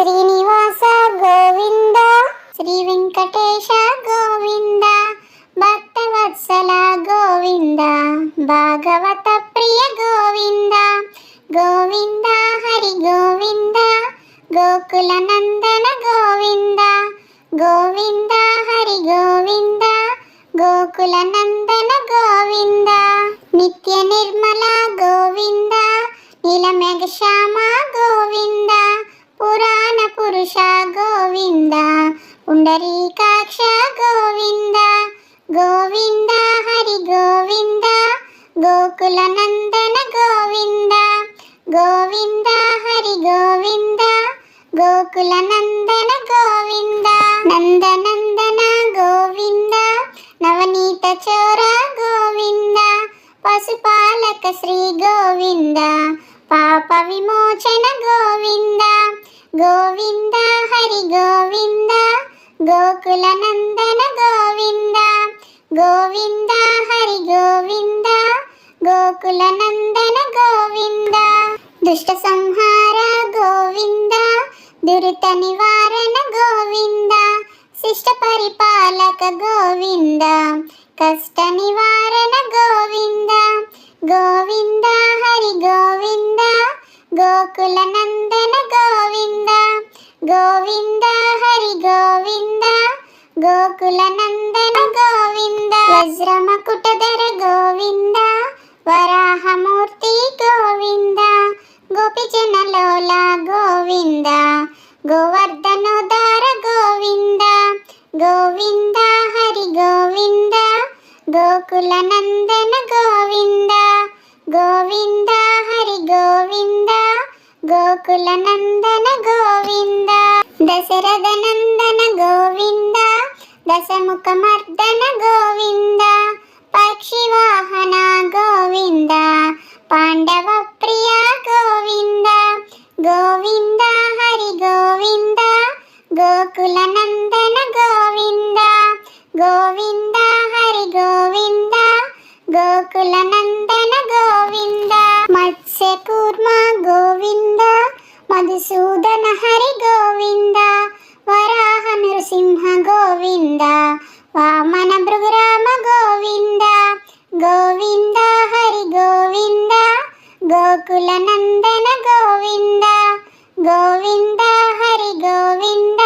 శ్రీనివాస గోవింద, శ్రీ వెంకటేశ గోవింద, భక్తవత్సల గోవింద, భాగవత ప్రియ గోవింద, గోవింద హరి గోవింద, గోకుల నందన గోవింద, గోవింద హరి గోవింద, గోకుల నందన గోవింద, నిత్య నిర్మల గోవింద, నీలమేఘ శ్యామ గోవింద, పురాణ పురుష గోవింద, పుండరీకాక్ష గోవింద, గోవింద హరి గోవింద, గోకుల నందన గోవింద, గోవింద హరి గోవింద, గోకుల నందన గోవింద, నందనందన గోవింద, నవనీత చోర గోవింద, పశుపాలక శ్రీ గోవింద, పాప విమోచన గోవింద, గోవింద హరి గోవింద, గోకుల నందన గోవింద, గోవింద హరి గోవింద, గోకుల నందన గోవింద, దుష్ట సంహార గోవింద, దురిత నివారణ గోవింద, శిష్ట పరిపాలక గోవింద, కష్ట నివారణ గోవింద, గోవింద హరి గోవింద, గోకుల నందన గోవింద, గోవింద హరి గోవింద, గోకుల నందన గోవింద, వజ్రమకుటధర గోవింద, వరాహమూర్తి గోవింద, గోపిజనలోల గోవింద, గోవర్ధనోదార గోవింద, గోవింద హరి గోవింద, గోకుల నందన గోవింద, గోవింద హరి గోవింద, గోకుల నందన గోవింద, దశరథ నందన గోవింద, దశముఖ మర్దన గోవింద, పక్షి వాహన గోవింద, పాండవ ప్రియ గోవింద, గోవింద హరి గోవింద, గోకుల నందన గోవింద, గోవింద హరి గోవింద, గోకుల నందన గోవింద, మత్స్య కూర్మ గోవింద, మధుసూదన హరి గోవింద, వరాహ నృసింహ గోవింద, వామన భృగురామ గోవింద, గోవింద హరి గోవింద, గోకుల నందన గోవింద, గోవింద హరి గోవింద,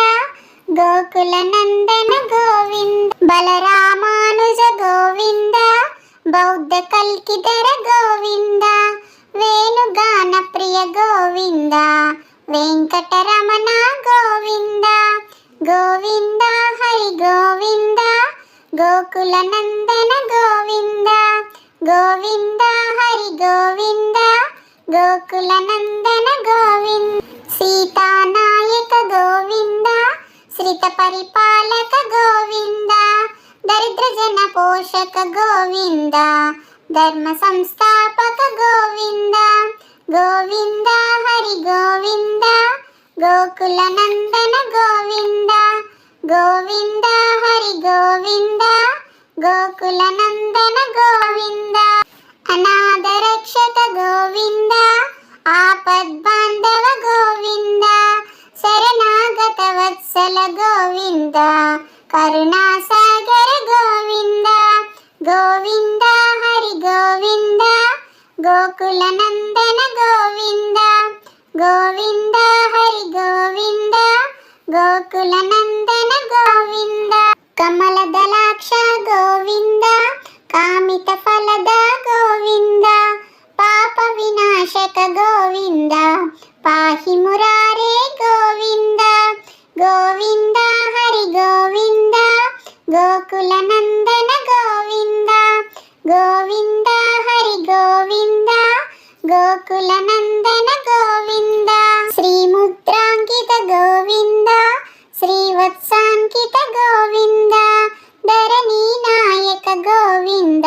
గోకుల నందన గోవింద, బలరామానుజ గోవింద, బౌద్ధ కల్కిధర గోవింద, వేణుగాన ప్రియ గోవింద, వెంకటరమణ గోవింద, గోవింద హరి గోవింద, గోకుల నందన గోవింద, గోవింద హరి గోవింద, గోకుల నందన గోవింద, సీతానాయక గోవింద, శ్రిత పరిపాలక గోవింద, దరిద్ర జన పోషక గోవింద, ధర్మ సంస్థాపక గోవింద, గోవింద హరి గోవింద, గోకుల నందన గోవింద, గోవింద హరి గోవింద, గోకుల నందన గోవింద, అనాథ రక్షక గోవింద, ఆపద్బాంధవ గోవింద, శరణాగత వత్సల గోవింద, కరుణాసాగర గోవింద, గోవింద హరి గోవింద, గోకుల నందన గోవింద, గోవింద హరి గోవింద, గోకుల నందన గోవింద, కమల దళాక్ష గోవింద, కామిత ఫలద గోవింద, పాప వినాశక గోవింద, పాహి మురారే గోవింద, గోవింద హరి గోవింద, గోకుల నందన గోవింద, గోవింద హరి గోవింద, గోకుల నందన గోవింద, శ్రీముద్రాంకిత గోవింద, శ్రీవత్సాంకిత గోవింద, ధరణీ నాయక గోవింద,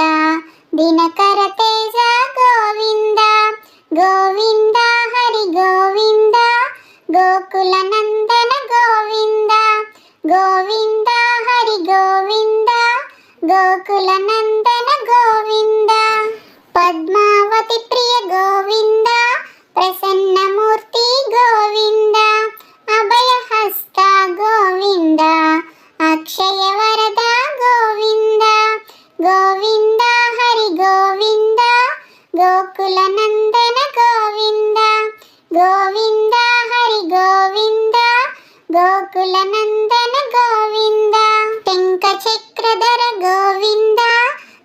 దినకర తేజ గోవింద, గోవింద హరి గోవింద, గోకుల నందన గోవింద, గోవింద హరి గోవింద, గోకుల నందన గోవింద, పద్మావతి ప్రియ గోవింద, ప్రసన్నమూర్తి గోవింద, అభయ గోకులనందన గోవింద టెంక చక్రధర గోవింద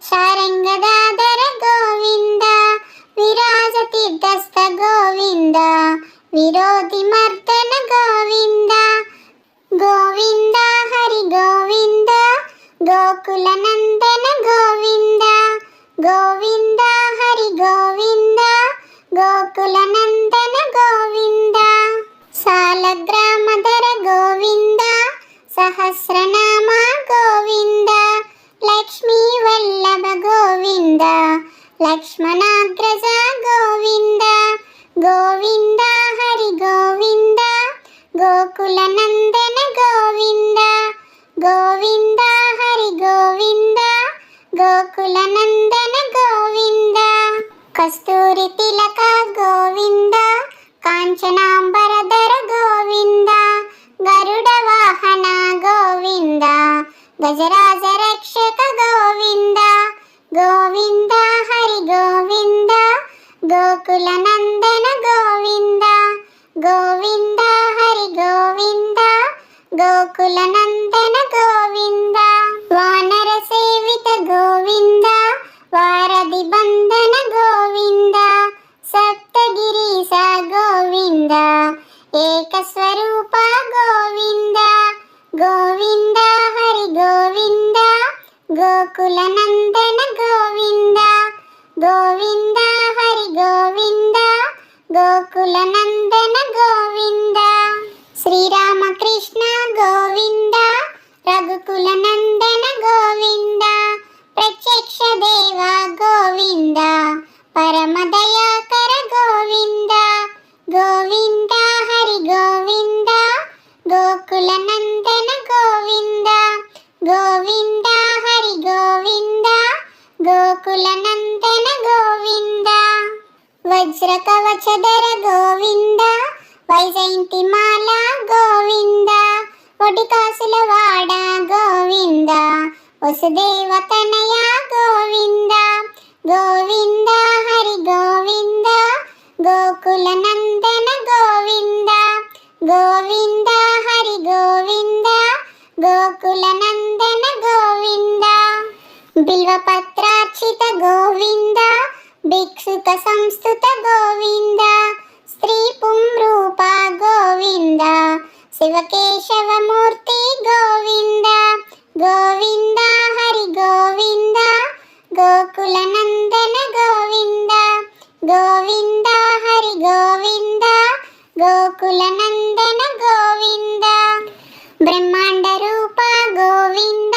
శారంగదాధర గోవింద విరాజ తీర్థస్థ గోవింద విరోధి మర్దన గోవింద గోవింద హరి గోవింద గోకులనందన గోవింద గోవింద హరి గోవింద గోకులనందన గోవింద సాలగ్రామధర గోవింద సహస్రనామ గోవింద లక్ష్మీ వల్లభ గోవింద లక్ష్మణాగ్రజ గోవింద గోవింద హరి గోవింద గోకులనందన గోవింద గోవింద హరి గోవింద గోకులనందన గోవింద కస్తూరి తిలక గోవింద కాంచనాంబరధర గోవింద గరుడ వాహన గోవింద గజరాజ రక్షక గోవింద గోవింద హరి గోవింద గోకులనందన గోవింద గోవింద హరి గోవింద గోకులనందన గోవింద వానర సేవిత గోవింద వారధి బంధన గోవింద సప్తగిరీశ గోవింద ఏకస్వరూప గోవింద గోవింద హరి గోవింద గోకులనందన గోవింద గోవింద హరి గోవింద గోకులనందన గోవింద శ్రీరామకృష్ణ గోవింద రఘుకులనందన గోవింద ప్రత్యక్ష దేవ గోవింద పరమదయాకర గోవింద గోవింద హరి గోవింద గోకులనందన గోవింద గోవింద హరి గోవింద గోకులనందన గోవింద వజ్ర కవచధర గోవింద వైజయంతి మాల గోవింద ఒడికాసుల వాడ గోవింద వసుదేవ తనయ గోవింద గోవింద హరి గోవింద గోకులనందన గోవింద గోవింద హరి గోవింద గోకులనందన గోవింద బిల్వపత్రార్చిత గోవింద భిక్షుక సంస్థుత గోవింద స్త్రీ పుంరూప గోవింద శివకేశవమూర్తి గోవింద గోవింద హరి గోవింద గోకులనందన గోవింద గోవింద హరి గోవింద గోకులనందన గోవింద బ్రహ్మాండ రూప గోవింద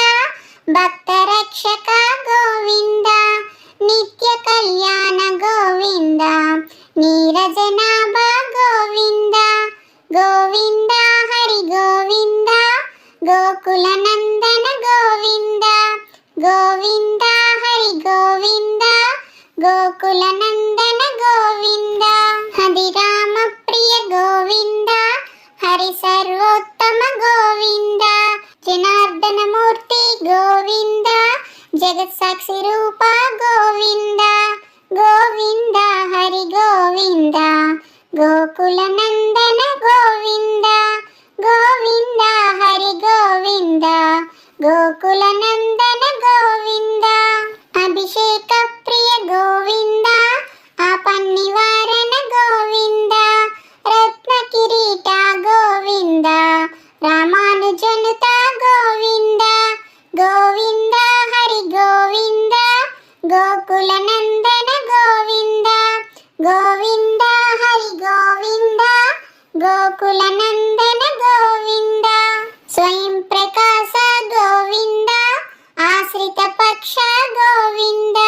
భక్త రక్షక గోవింద నిత్య కళ్యాణ గోవింద నీరజనాభ గోవింద గోవింద హరి గోవింద గోకులనందన గోవింద గోవింద హరి గోవింద గోకులనందన గోవింద హరి రామ ప్రియ గోవింద హరి సర్వోత్తమ గోవింద జనార్దన మూర్తి గోవింద జగత్ సాక్షి రూప గోవింద గోవింద హరి గోవింద గోకులనందన గోవింద గోవింద హరి గోవింద గోకులనందన గోవింద అభిషేక ప్రియ గోవింద ఆపన్నివారణ గోవింద రత్న కిరీట గోవింద రామానుజనుత గోవింద గోవింద హరి గోవింద గోకులనందన గోవింద గోవింద హరి గోవింద గోకులనందన గోవింద స్వయం ప్రకాశ గోవింద ఆశ్రిత పక్ష గోవింద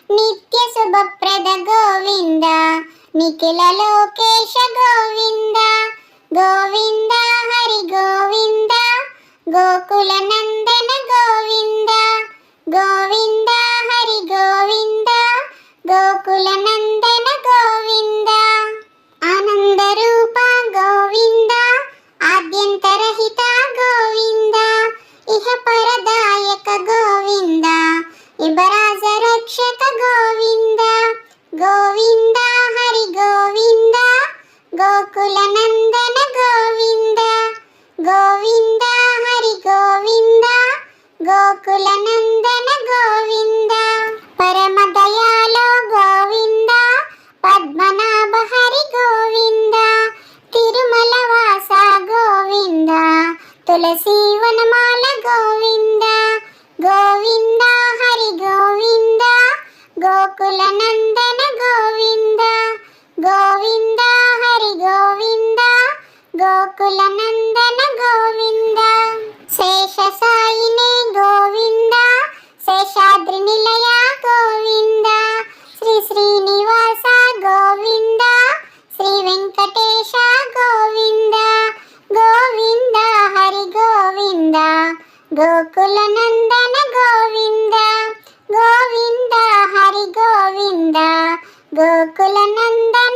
నిత్య శుభప్రద గోవింద నిఖిల లోకేశ గోవింద గోవింద హరి గోవింద గోకులనందన గోవింద గోవింద హరి గోవింద గోకులనందన గోవింద ఆనంద రూప గోవింద ఆద్యంతరహిత గోవింద ఇహ పరదాయక గోవింద ఇబరాజ రక్షక గోవింద గోవింద హరి గోవింద గోకులనందన గోవింద గోవింద ತುಳಸಿ ವನಮಾಲ ಗೋವಿಂದ ಗೋವಿಂದ ಹರಿ ಗೋವಿಂದ ಗೋಕುಲ ನಂದನ ಗೋವಿಂದ ಗೋವಿಂದ ಹರಿ ಗೋವಿಂದ ಗೋಕುಲ ನಂದನ ಗೋವಿಂದ ಶೇಷ ಸಾಯಿನೇ ಗೋವಿಂದ ಶೇಷಾದ್ರಿ ನಿಲಯ ಗೋವಿಂದ ಶ್ರೀ ಶ್ರೀನಿವಾಸ ಗೋವಿಂದ ಶ್ರೀ ವೆಂಕಟೇಶ ಗೋವಿಂದ ಗೋವಿಂದ ಹರಿ ಗೋವಿಂದ ಗೋಕುಲ ನಂದನ ಗೋವಿಂದ ಗೋವಿಂದ ಹರಿ ಗೋವಿಂದ ಗೋಕುಲ ನಂದನ